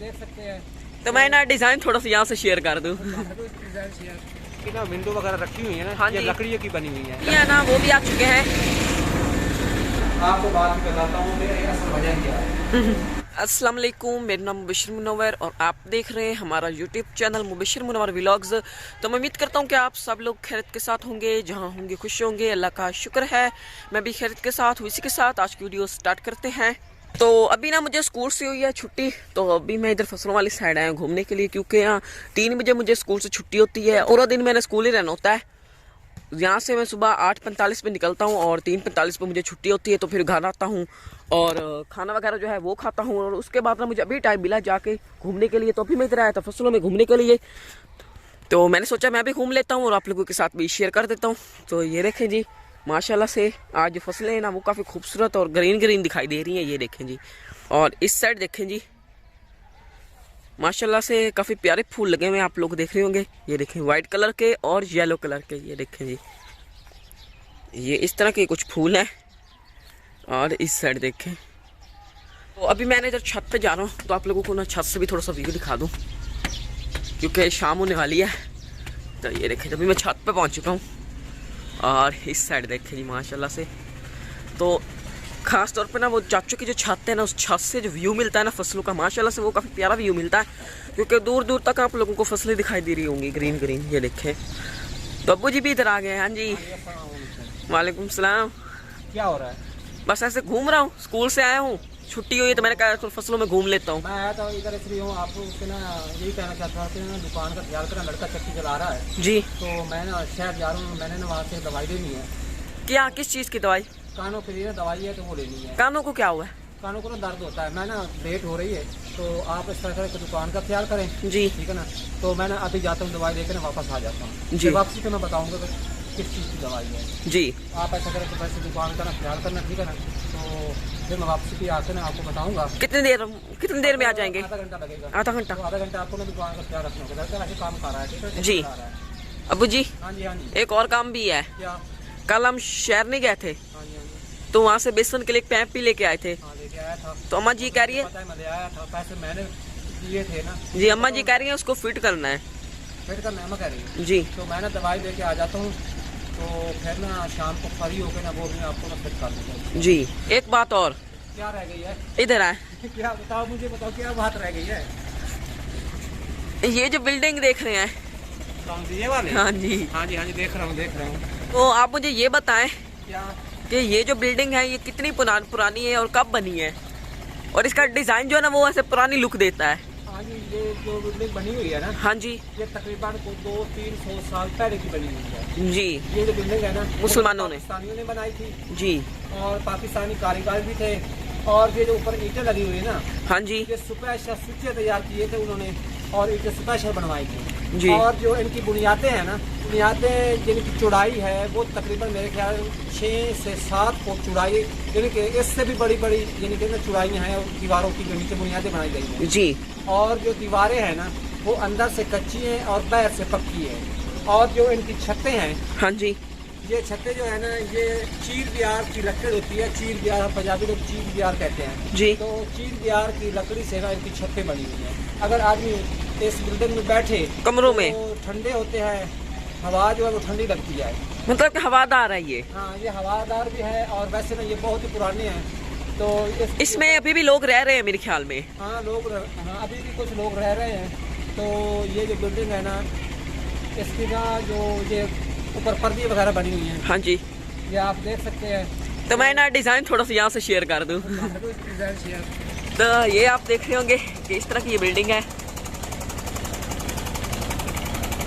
देख सकते हैं। तो मैं ना डिजाइन थोड़ा सा यहाँ से शेयर कर दूँ। विंडो वगैरह रखी हुई है ना, हाँ ये जी, लकड़ी की बनी हुई है। ये ना वो भी आ चुके हैं। आपको बात बताता हूँ मेरा असल वजह क्या है। अस्सलाम वालेकुम, मेरा नाम मुबशिर मुनव्वर और आप देख रहे हैं हमारा YouTube channel Mubashir Munawwar vlogs. तो मैं उम्मीद करता हूँ कि आप सब लोग खैरियत के साथ होंगे, जहाँ होंगे खुश होंगे। अल्लाह का शुक्र है मैं भी खैरियत के साथ हूँ। इसी के साथ आज की वीडियो स्टार्ट करते हैं। तो अभी ना मुझे स्कूल से हुई है छुट्टी, तो अभी मैं इधर फसलों वाली साइड आया हूँ घूमने के लिए, क्योंकि यहाँ 3 बजे मुझे स्कूल से छुट्टी होती है। पूरा दिन मैंने स्कूल ही रहना होता है। यहाँ से मैं सुबह 8:45 पे निकलता हूँ और 3:45 पे मुझे छुट्टी होती है। तो फिर घर आता हूँ और खाना वगैरह जो है वो खाता हूँ, और उसके बाद ना मुझे अभी टाइम मिला जाके घूमने के लिए। तो अभी मैं इधर आया था फसलों में घूमने के लिए, तो मैंने सोचा मैं भी घूम लेता हूँ और आप लोगों के साथ भी शेयर कर देता हूँ। तो ये देखें जी, माशाल्लाह से आज जो फसलें हैं ना वो काफ़ी खूबसूरत और ग्रीन ग्रीन दिखाई दे रही हैं। ये देखें जी, और इस साइड देखें जी, माशाल्लाह से काफ़ी प्यारे फूल लगे हुए हैं, आप लोग देख रहे होंगे। ये देखें वाइट कलर के और येलो कलर के, ये देखें जी, ये इस तरह के कुछ फूल हैं। और इस साइड देखें। तो अभी मैंने इधर छत पे जा रहा हूँ, तो आप लोगों को ना छत से भी थोड़ा सा व्यू दिखा दूँ, क्योंकि शाम होने वाली है। तो ये देखें, अभी मैं छत पे पहुँच चुका हूँ और इस साइड देखें जी, माशाल्लाह से। तो खास तौर पे ना वो चाचू की जो छत है ना, उस छत से जो व्यू मिलता है ना फसलों का, माशाल्लाह से वो काफ़ी प्यारा व्यू मिलता है, क्योंकि दूर दूर तक आप लोगों को फसलें दिखाई दे रही होंगी ग्रीन ग्रीन। ये देखें, तो अब्बू जी भी इधर आ गए हैं। हाँ जी, वालेकुम सलाम। क्या हो रहा है? बस ऐसे घूम रहा हूँ, स्कूल से आया हूँ, छुट्टी हुई है तो मैंने कहा तो फसलों में घूम लेता हूँ। मैं आया था इधर इसलिए हूँ, आपको उससे ना यही कहना चाहता था कि ना दुकान का ख्याल करना, लड़का चक्की चला रहा है जी। तो मैं ना शहर जा रहा हूँ, मैंने ना वहाँ से दवाई लेनी है। क्या, किस चीज़ की दवाई? कानों के लिए ना दवाई है, तो वो लेनी है। कानों को क्या हुआ है? कानों को ना दर्द होता है। मैं ना लेट हो रही है, तो आप इस तरह से दुकान का ख्याल करें। जी, ठीक है ना। तो मैं ना अभी जाता हूँ, दवाई लेकर ना वापस आ जाता हूँ। जी। वापसी तो मैं बताऊँगा कि किस चीज़ की दवाई है। जी, आप ऐसा करें तो वैसे दुकान का ना ख्याल करना, ठीक है ना। तो फिर मैं वापसी पे आकर ना आपको बताऊँगा। कितनी देर में आ जाएंगे? आधा घंटा लगेगा। आधा घंटा? तो आधा घंटा आपको ना दुकान का ख्याल रखना होगा, ऐसे काम कर रहा है, ठीक है जी। चला रहा है। अब्बू जी, हाँ जी, हाँ जी। एक और काम भी है। क्या? कल हम शहर नहीं गए थे, हाँ जी, हाँ जी। तो वहाँ से बेसन के लिए एक पैप भी लेके आए थे। हाँ, लेके आया था। तो अम्मा जी कह रही है, पता है मैं ले आया था, पैसे मैंने दिए थे ना। जी अम्मा जी कह रही है उसको फिट करना है। फिर का मैं कह रही हूँ जी, तो मैं ना दवाई लेके आ जाता हूँ, तो फिर ना शाम को फ्री होकर ना वो मैं आपको ना फिट कर दूँगा। जी। एक बात और, क्या रह गई है? इधर आए। क्या बताओ, मुझे बताओ क्या बात रह गई है? ये जो बिल्डिंग देख रहे हैं, कौन सी, ये वाले? हाँ जी, हाँ जी, हाँ जी, देख रहा हूँ, देख रहा हूँ। तो आप मुझे ये बताएं क्या? कि ये जो बिल्डिंग है ये कितनी पुरानी है और कब बनी है, और इसका डिजाइन जो है ना वो ऐसे पुरानी लुक देता है। हाँ जी, ये जो बिल्डिंग बनी हुई है ना, हाँ जी, ये तकरीबन 200-300 साल पहले की बनी हुई है। जी, ये जो बिल्डिंग है ना, मुसलमानों ने, पाकिस्तानियों ने बनाई थी, जी, और पाकिस्तानी कारीगर भी थे। और ये जो ऊपर ईंटें लगी हुई है ना, हाँ जी, ये स्पेशल स्विचे तैयार किए थे उन्होंने, और ईंटें स्पेशल बनवाई थी जी। और जो इनकी बुनियादें हैं ना, बुनियादें जिनकी चौड़ाई है वो तकरीबन मेरे ख्याल 6 से 7 फुट चौड़ाई, यानी कि इससे भी बड़ी बड़ी यानी कि चौड़ाइयाँ हैं, और दीवारों की जो नीचे बुनियादें बनाई गई हैं जी। और जो दीवारें हैं ना वो अंदर से कच्ची हैं और बाहर से पक्की है। और जो इनकी छतें हैं, हाँ जी, ये छतें जो है ना, ये चीर बिहार की लकड़ी होती है। चीर बिहार, पंजाबी लोग चीर बिहार कहते हैं जी। तो चीर बिहार की लकड़ी से ना इनकी छतें बनी हुई हैं। अगर आदमी इस बिल्डिंग में बैठे कमरों में, तो ठंडे होते हैं, हवा जो है वो ठंडी लगती है। मतलब कि हवादार है ये। हाँ, ये हवादार भी है, और वैसे ना ये बहुत ही पुराने हैं। तो इसमें अभी भी लोग रह रहे हैं मेरे ख्याल में। हाँ, हाँ, अभी भी कुछ लोग रह रहे हैं। तो ये जो बिल्डिंग है ना, इसकी ना जो ये ऊपर पर्दी वगैरह बनी हुई हैं, हाँ जी, ये आप देख सकते हैं। तो मैं ना डिज़ाइन थोड़ा सा यहाँ से शेयर कर दूँ। तो ये आप देख रहे होंगे कि इस तरह की ये बिल्डिंग है।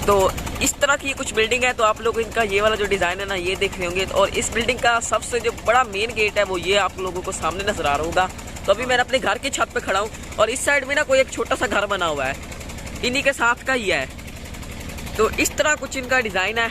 तो इस तरह की कुछ बिल्डिंग है। तो आप लोग इनका ये वाला जो डिज़ाइन है ना ये देख रहे होंगे। और इस बिल्डिंग का सबसे जो बड़ा मेन गेट है वो ये आप लोगों को सामने नजर आ रहा होगा। तो अभी मैं अपने घर की छत पे खड़ा हूँ, और इस साइड में ना कोई एक छोटा सा घर बना हुआ है, इन्हीं के साथ का ही है। तो इस तरह कुछ इनका डिज़ाइन है।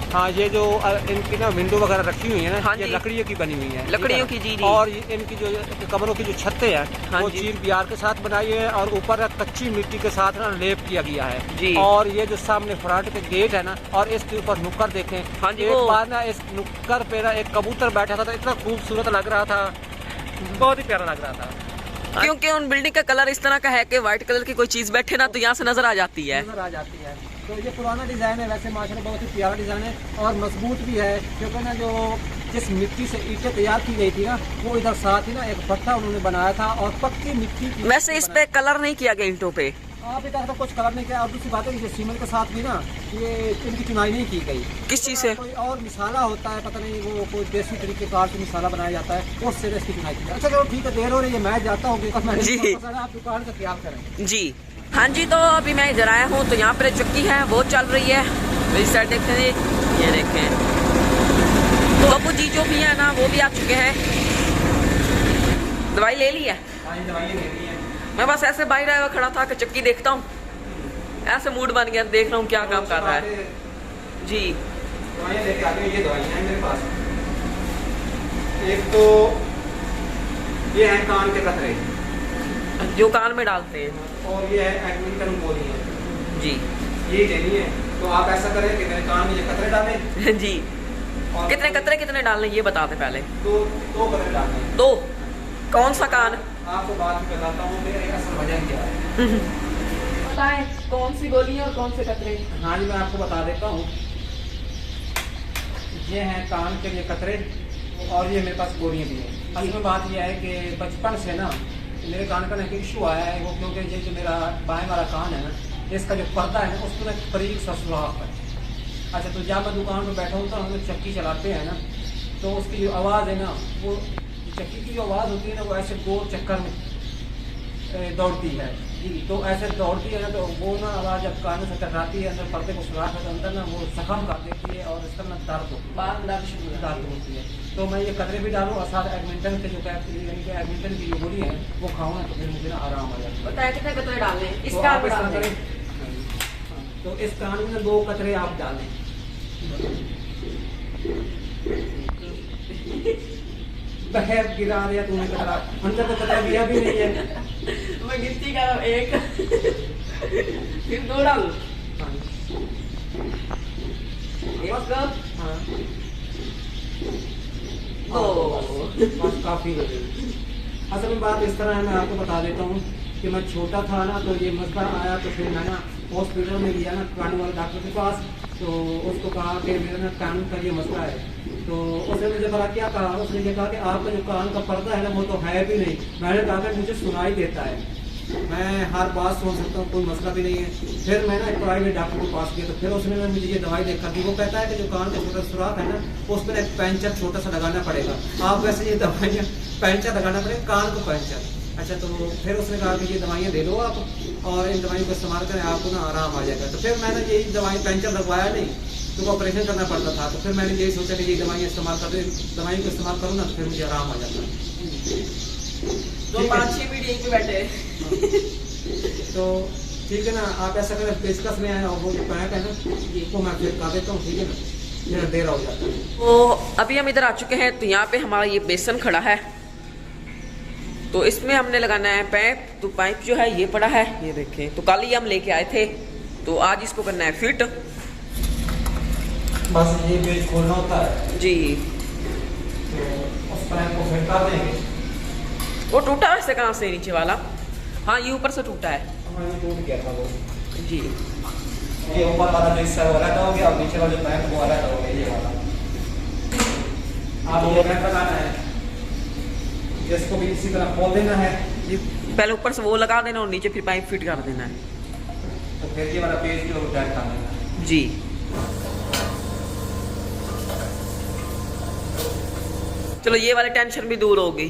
हाँ, ये जो इनकी ना विंडो वगैरह रखी हुई है ना, हाँ ये जी, लकड़ियों की बनी हुई है, लकड़ियों की, जी जी। और इनकी जो कमरों की जो छतें हैं, हाँ वो जी, चीर बिहार के साथ बनाई है, और ऊपर कच्ची मिट्टी के साथ ना लेप किया गया है जी। और ये जो सामने फ्रंट के गेट है ना, और इसके ऊपर नुक्कड़ देखें। हाँ जी, एक बार ना इस नुक्कड़ पे ना एक कबूतर बैठा था, तो इतना खूबसूरत लग रहा था, बहुत ही प्यारा लग रहा था। क्योंकि उन बिल्डिंग का कलर इस तरह का है कि व्हाइट कलर की कोई चीज बैठे ना तो यहाँ से नजर आ जाती है। नजर आ जाती है। तो ये पुराना डिज़ाइन है, वैसे माशाल्लाह बहुत ही प्यारा डिज़ाइन है और मजबूत भी है, क्योंकि ना जो जिस मिट्टी से ईंटें तैयार की गई थी ना, वो इधर साथ ही ना एक भट्ठा उन्होंने बनाया था और पक्की मिट्टी की। वैसे इस पे कलर नहीं किया गया ईंटों पे, आप इधर तो कुछ कलर नहीं किया। और दूसरी बात है, सीमेंट के साथ भी ना ये इनकी चुनाई नहीं की गई। किस चीज से? कोई और मिसाला होता है, पता नहीं वो कोई देसी तरीके कार से मिसाला बनाया जाता है, उससे इसकी चुनाई की। अच्छा चलो ठीक है, देर हो रही है, मैं जाता हूँ। आप दुकान का ख्याल करें जी। हाँ जी, तो अभी मैं इधर आया हूँ तो यहाँ पर चक्की है वो चल रही है। तो इस साइड देखते हैं, ये देखें तो बाबू जी जो भी है ना वो भी आ चुके हैं। दवाई ले ली है? मैं बस ऐसे बाहर आया खड़ा था कि चक्की देखता हूँ, ऐसे मूड बन गया, देख रहा हूँ क्या काम कर रहा है जी। दवाइयाँ लेके आ गए, ये दवाइयाँ हैं मेरे पास। एक तो ये है कान के कतरे जो कान में डालते हैं, और ये है एडमिंटन गोलियाँ जी। ये लेनी है। तो आप ऐसा करें कि मेरे कान में ये कतरे डालें जी। और कितने कतरे कितने डालने ये बता दे पहले। दो कतरे डालने हैं। दो? कौन सा कान? आपको बात बताता हूँ मेरे असल वजह क्या है। बताएं कौन सी गोली और कौन से कतरे? हाँ जी, मैं आपको बता देता हूँ। ये हैं कान के लिए कतरे और ये मेरे पास गोलियाँ भी हैं। असल में बात यह है कि बचपन से ना मेरे कान का एक इशू आया है, वो क्योंकि ये जो मेरा बाएं वाला कान है ना, इसका जो पर्दा है ना उसमें एक करीब सा सुराख है। अच्छा, तो जब मैं दुकान में बैठा होता हूँ, हम चक्की चलाते हैं ना, तो उसकी जो आवाज़ है ना, वो चक्की की जो आवाज़ होती है ना, वो ऐसे दो चक्कर में दौड़ती है जी। तो ऐसे दौड़ती है ना, तो वो ना आवाज़ जब कानों से टकराती है, अंदर पर्दे को सुराख है तो अंदर ना वो जख्म कर देती है और इसका ना दर्द होती है। तो मैं ये कतरे भी डालूँ और साथ एडमिंटन के जो यानी कि एडमिंटन की जो गोली है वो खाऊँ ना, तो फिर मुझे ना आराम आ जाता है। बताया कितने कतरे डालने? इस तो कान आप में इस तरह डालने? करें, तो इस कान में 2 कतरे आप डालें। बहर गिरा दिया तूने कतरा, अंदर तो कतरा गिरा भी नहीं है। मैं गिनती कर रहा हूँ, 1 फिर 2 डालूं। हाँ। बस कर। हाँ। बस काफी हो गई। असल में बात इस तरह है, मैं आपको बता देता हूँ कि मैं छोटा था ना, तो ये मसला आया, तो फिर मैं ना हॉस्पिटल में गया ना कान वाले डॉक्टर के पास, तो उसको कहा कि मेरा ना कान का ये मसला है। तो उसने मुझे बड़ा क्या कहा, उसने ये कहा कि आपका जो कान का पर्दा है ना वो तो है भी नहीं। मैंने कहा कि मुझे सुनाई देता है, मैं हर बात सुन सकता हूँ, कोई मसला भी नहीं है। फिर मैं ना एक प्राइवेट डॉक्टर के पास गया, तो फिर उसने ना मुझे ये दवाई देखा दी। वो कहता है कि जो कान का छोटा सुराख है ना, उस पर एक पैंचर छोटा सा लगाना पड़ेगा। आप वैसे ये दवाइयाँ पैंचर लगाना पड़ेगा कान को पैंचर। अच्छा, तो फिर उसने कहा कि ये दवाइयाँ ले लो आप और इन दवाइयों को इस्तेमाल करें, आपको ना आराम आ जाएगा। तो फिर मैंने यही दवाई पैंचर लगवाया नहीं, तो ऑपरेशन करना पड़ता था। तो फिर मैंने यही सोचा कि ये दवाइयाँ इस्तेमाल कर दवाइयों को इस्तेमाल करूँ ना, तो फिर मुझे आराम आ जाता है। तो 5-6 मिनट यहीं पे बैठे। तो ठीक है ना, आप ऐसा करें, पेचकस में आए और वो जो पैक है ना, इसको मैं फिर कर देता हूँ, ठीक है ना, मेरा देर हो जाता है। तो अभी हम इधर आ चुके हैं, तो यहाँ पे हमारा ये बेसन खड़ा है, तो इसमें हमने लगाना है पाइप। तो पाइप जो है ये पड़ा है, ये देखें, तो कल ही हम लेके आए थे, तो आज इसको करना है फिट। बस ये पेज खोलना होता है जी। तो उस पाइप को फिट कर देंगे। वो टूटा वैसे कहाँ से? नीचे वाला? हाँ, ये ऊपर से टूटा है हमारे टूट गया था वो जी। ये ऊपर वाला जो हिस्सा वो अलग हो गया और नीचे वाला जो पाइप वो अलग हो गया, ये वाला। आप ये पाइप लगाना है, इसको भी इसी तरह खोल देना है जी। पहले ऊपर से वो लगा देना और नीचे फिर पाइप फिट कर देना है। तो फिर ये वाला पेज जो टाइट कर देना जी। चलो ये वाली टेंशन भी दूर हो गई।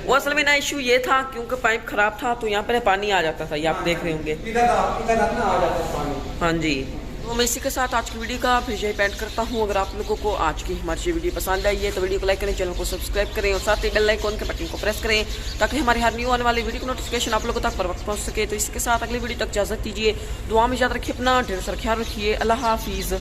वो असल में ना इशू ये था क्योंकि पाइप खराब था, तो यहाँ पे पानी आ जाता था, ये आप देख रहे होंगे। इधर अपना आ जाता है पानी। हाँ जी। तो मैं इसी के साथ आज की वीडियो का फिर यही पेंट करता हूँ। अगर आप लोगों को आज की हमारी वीडियो पसंद आई है तो वीडियो को लाइक करें, चैनल को सब्सक्राइब करें और साथ ही बेल आइकन के बटन को प्रेस करें ताकि हमारी हर न्यू आने वाली वीडियो की नोटिफिकेशन आप लोगों तक पर वक्त पहुँच सके। तो इसके साथ अगली वीडियो तक इजाजत दीजिए। दुआ में याद रखिए, अपना ढेर सारा ख्याल रखिए। अल्लाह हाफिज़।